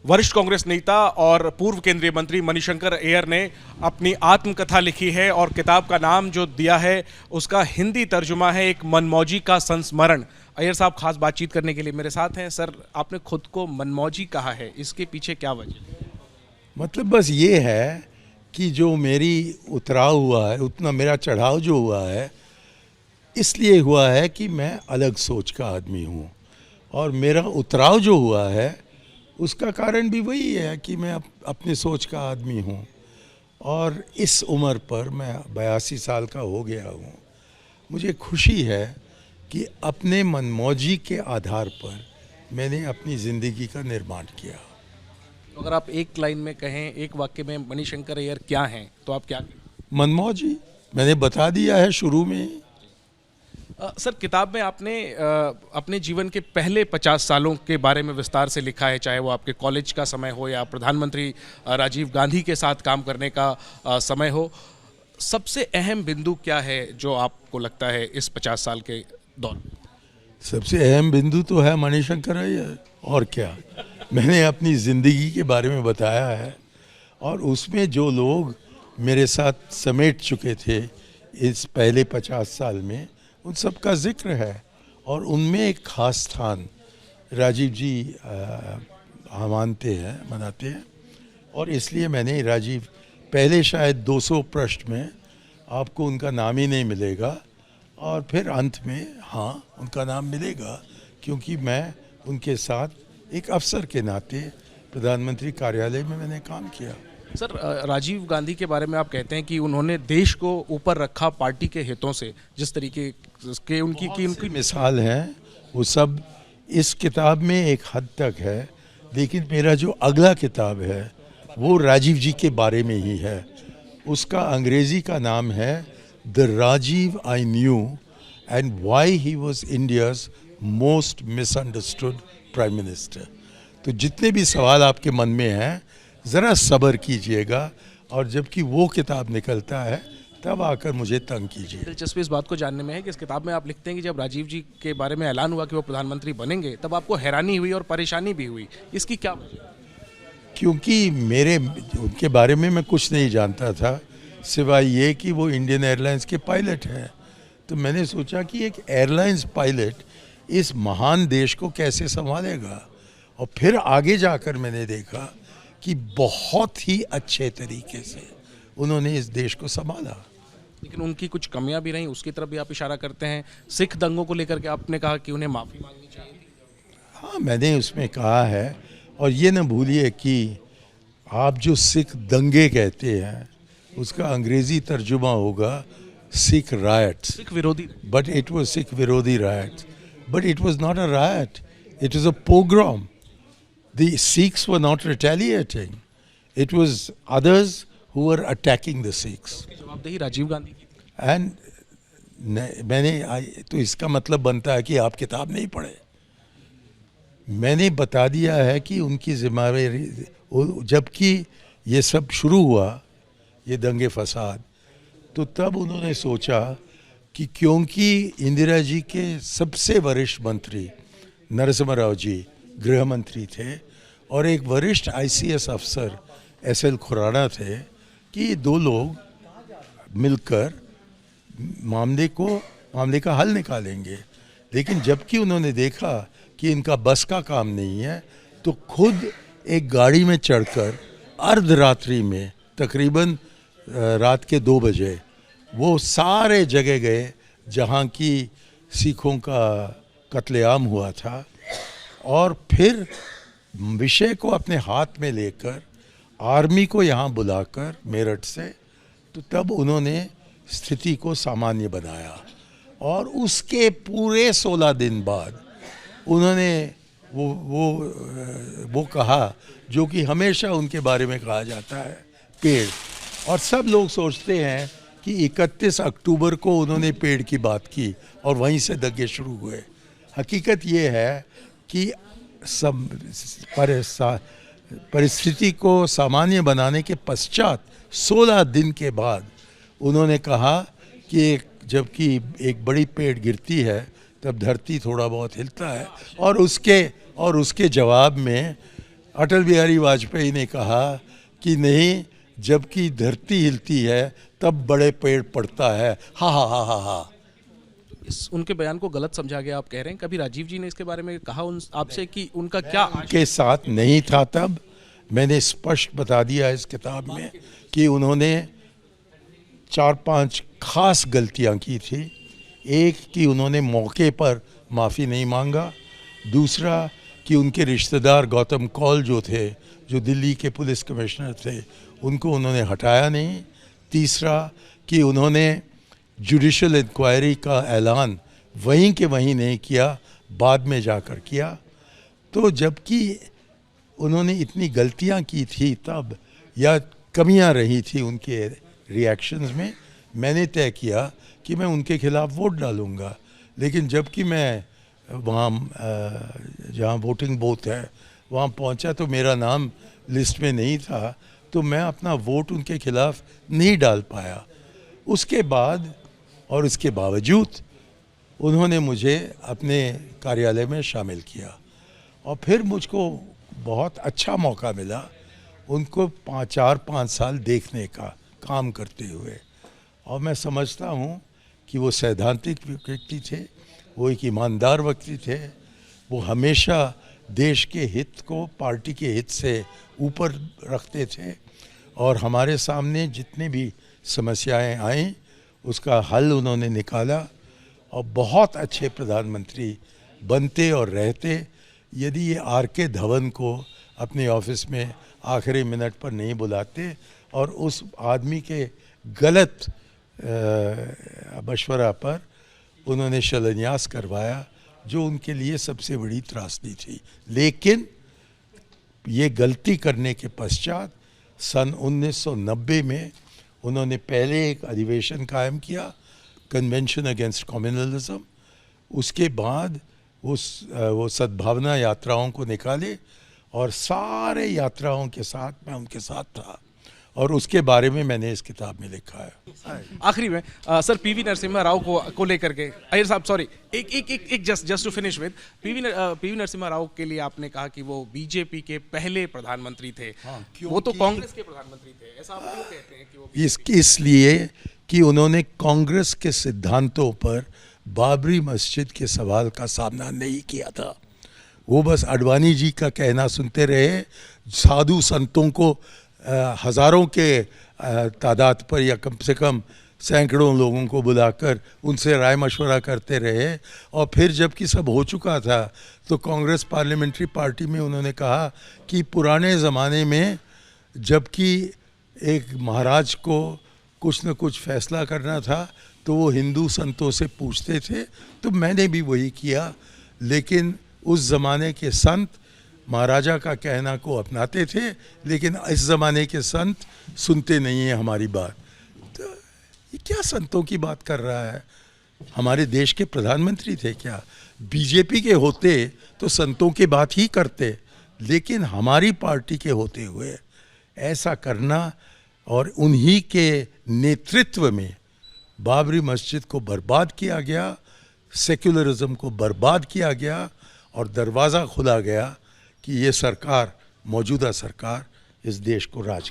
वरिष्ठ कांग्रेस नेता और पूर्व केंद्रीय मंत्री मणिशंकर अय्यर ने अपनी आत्मकथा लिखी है और किताब का नाम जो दिया है उसका हिंदी तर्जुमा है एक मनमौजी का संस्मरण। अय्यर साहब खास बातचीत करने के लिए मेरे साथ हैं। सर, आपने खुद को मनमौजी कहा है, इसके पीछे क्या वजह? मतलब बस ये है कि जो मेरी उतराव हुआ है, उतना मेरा चढ़ाव जो हुआ है, इसलिए हुआ है कि मैं अलग सोच का आदमी हूँ। और मेरा उतराव जो हुआ है उसका कारण भी वही है कि मैं अपने सोच का आदमी हूँ। और इस उम्र पर मैं 82 साल का हो गया हूँ। मुझे खुशी है कि अपने मनमौजी के आधार पर मैंने अपनी ज़िंदगी का निर्माण किया। अगर आप एक लाइन में कहें, एक वाक्य में मणिशंकर अय्यर क्या हैं, तो आप क्या कहें? मनमौजी मैंने बता दिया है शुरू में ही। सर, किताब में आपने अपने जीवन के पहले 50 सालों के बारे में विस्तार से लिखा है, चाहे वो आपके कॉलेज का समय हो या प्रधानमंत्री राजीव गांधी के साथ काम करने का समय हो। सबसे अहम बिंदु क्या है जो आपको लगता है इस 50 साल के दौरान? सबसे अहम बिंदु तो है मणिशंकर अय्यर, और क्या। मैंने अपनी ज़िंदगी के बारे में बताया है और उसमें जो लोग मेरे साथ समेट चुके थे इस पहले 50 साल में, उन सब का जिक्र है। और उनमें एक ख़ास स्थान राजीव जी मनाते हैं। और इसलिए मैंने राजीव, पहले शायद 200 पृष्ठ में आपको उनका नाम ही नहीं मिलेगा, और फिर अंत में हाँ उनका नाम मिलेगा, क्योंकि मैं उनके साथ एक अफसर के नाते प्रधानमंत्री कार्यालय में मैंने काम किया। सर, राजीव गांधी के बारे में आप कहते हैं कि उन्होंने देश को ऊपर रखा पार्टी के हितों से, जिस तरीके के उनकी मिसाल है, वो सब इस किताब में एक हद तक है। लेकिन मेरा जो अगला किताब है वो राजीव जी के बारे में ही है। उसका अंग्रेज़ी का नाम है the Rajiv I knew and why he was India's most misunderstood prime minister. तो जितने भी सवाल आपके मन में हैं, ज़रा सब्र कीजिएगा, और जबकि वो किताब निकलता है तब आकर मुझे तंग कीजिए। दिलचस्पी इस बात को जानने में है कि इस किताब में आप लिखते हैं कि जब राजीव जी के बारे में ऐलान हुआ कि वो प्रधानमंत्री बनेंगे, तब आपको हैरानी हुई और परेशानी भी हुई। इसकी क्या वजह? क्योंकि उनके बारे में मैं कुछ नहीं जानता था, सिवाय ये कि वो इंडियन एयरलाइंस के पायलट हैं। तो मैंने सोचा कि एक एयरलाइंस पायलट इस महान देश को कैसे संभालेगा। और फिर आगे जाकर मैंने देखा कि बहुत ही अच्छे तरीके से उन्होंने इस देश को संभाला। लेकिन उनकी कुछ कमियां भी रहीं, उसकी तरफ भी आप इशारा करते हैं। सिख दंगों को लेकर के आपने कहा कि उन्हें माफ़ी मांगनी चाहिए थी। हाँ, मैंने उसमें कहा है। और ये न भूलिए कि आप जो सिख दंगे कहते हैं उसका अंग्रेज़ी तर्जुमा होगा सिख रायट्स। सिख विरोधी। बट इट वाज सिख विरोधी riots. But it was not a riot, it was a pogrom. The Sikhs were not retaliating. It was others who were attacking the Sikhs. जवाबदेही राजीव गांधी की। मैंने तो इसका मतलब बनता है कि आप किताब नहीं पढ़े। मैंने बता दिया है कि उनकी जिम्मेदारी, जबकि ये सब शुरू हुआ, ये दंगे फसाद, तो तब उन्होंने सोचा कि क्योंकि इंदिरा जी के सबसे वरिष्ठ मंत्री नरसिम्हा राव जी गृह मंत्री थे और एक वरिष्ठ ICS अफसर SL खुराना थे, कि ये दो लोग मिलकर मामले का हल निकालेंगे। लेकिन जबकि उन्होंने देखा कि इनका बस का काम नहीं है, तो खुद एक गाड़ी में चढ़कर अर्धरात्रि में, तकरीबन रात के 2 बजे, वो सारे जगह गए जहाँ की सिखों का कत्लेआम हुआ था। और फिर विषय को अपने हाथ में लेकर आर्मी को यहाँ बुलाकर मेरठ से, तो तब उन्होंने स्थिति को सामान्य बनाया। और उसके पूरे 16 दिन बाद उन्होंने वो कहा जो कि हमेशा उनके बारे में कहा जाता है, पेड़। और सब लोग सोचते हैं कि 31 अक्टूबर को उन्होंने पेड़ की बात की और वहीं से दंगे शुरू हुए। हकीकत ये है कि सब परिस्थिति को सामान्य बनाने के पश्चात 16 दिन के बाद उन्होंने कहा कि जबकि एक बड़ी पेड़ गिरती है तब धरती थोड़ा बहुत हिलता है, और उसके जवाब में अटल बिहारी वाजपेयी ने कहा कि नहीं, जबकि धरती हिलती है तब बड़े पेड़ पड़ता है, हा हा हा हा हा। उनके बयान को गलत समझा गया आप कह रहे हैं? कभी राजीव जी ने इसके बारे में कहा उन आपसे कि उनका क्या? के साथ नहीं था तब। मैंने स्पष्ट बता दिया इस किताब में कि उन्होंने 4-5 खास गलतियां की थी। एक कि उन्होंने मौके पर माफ़ी नहीं मांगा। दूसरा कि उनके रिश्तेदार गौतम कौल जो थे, जो दिल्ली के पुलिस कमिश्नर थे, उनको उन्होंने हटाया नहीं। तीसरा कि उन्होंने जुडिशल इंक्वायरी का ऐलान वहीं के वहीं नहीं किया, बाद में जाकर किया। तो जबकि उन्होंने इतनी गलतियां की थी तब, या कमियां रही थी उनके रिएक्शंस में, मैंने तय किया कि मैं उनके खिलाफ वोट डालूंगा। लेकिन जबकि मैं वहाँ जहाँ वोटिंग बूथ है वहाँ पहुँचा तो मेरा नाम लिस्ट में नहीं था, तो मैं अपना वोट उनके खिलाफ नहीं डाल पाया। उसके बाद और उसके बावजूद उन्होंने मुझे अपने कार्यालय में शामिल किया और फिर मुझको बहुत अच्छा मौका मिला उनको 4-5 साल देखने का काम करते हुए। और मैं समझता हूँ कि वो सैद्धांतिक व्यक्ति थे, वो एक ईमानदार व्यक्ति थे। वो हमेशा देश के हित को पार्टी के हित से ऊपर रखते थे और हमारे सामने जितनी भी समस्याएं आईं उसका हल उन्होंने निकाला और बहुत अच्छे प्रधानमंत्री बनते और रहते यदि ये R.K. धवन को अपने ऑफिस में आखिरी मिनट पर नहीं बुलाते और उस आदमी के गलत मशवरा पर उन्होंने शिलान्यास करवाया, जो उनके लिए सबसे बड़ी त्रासदी थी। लेकिन ये गलती करने के पश्चात सन 1990 में उन्होंने पहले एक अधिवेशन कायम किया, कन्वेंशन अगेंस्ट कम्युनलिज्म। उसके बाद वो सद्भावना यात्राओं को निकाले और सारे यात्राओं के साथ मैं उनके साथ था और उसके बारे में मैंने इस किताब में लिखा है। आखिरी में सर, पीवी नरसिम्हा राव को लेकर के, अय्यर साहब सॉरी, एक just to finish with PV Narasimha Rao के लिए आपने कहा कि वो बीजेपी के पहले प्रधानमंत्री थे। वो तो कांग्रेस के प्रधानमंत्री थे, ऐसा आप क्यों कहते हैं कि वो? इसलिए कि उन्होंने कांग्रेस के सिद्धांतों पर बाबरी मस्जिद के सवाल का सामना नहीं किया था। वो बस अडवाणी जी का कहना सुनते रहे, साधु संतों को हजारों के तादाद पर या कम से कम सैकड़ों लोगों को बुलाकर उनसे राय मशवरा करते रहे। और फिर जबकि सब हो चुका था तो कांग्रेस पार्लियामेंट्री पार्टी में उन्होंने कहा कि पुराने ज़माने में जबकि एक महाराज को कुछ न कुछ फैसला करना था तो वो हिंदू संतों से पूछते थे, तो मैंने भी वही किया। लेकिन उस ज़माने के संत महाराजा का कहना को अपनाते थे, लेकिन इस ज़माने के संत सुनते नहीं हैं हमारी बात। तो ये क्या संतों की बात कर रहा है? हमारे देश के प्रधानमंत्री थे क्या? बीजेपी के होते तो संतों की बात ही करते, लेकिन हमारी पार्टी के होते हुए ऐसा करना और उन्हीं के नेतृत्व में बाबरी मस्जिद को बर्बाद किया गया, सेक्युलरिज्म को बर्बाद किया गया और दरवाज़ा खुला गया कि ये सरकार, मौजूदा सरकार, इस देश को राज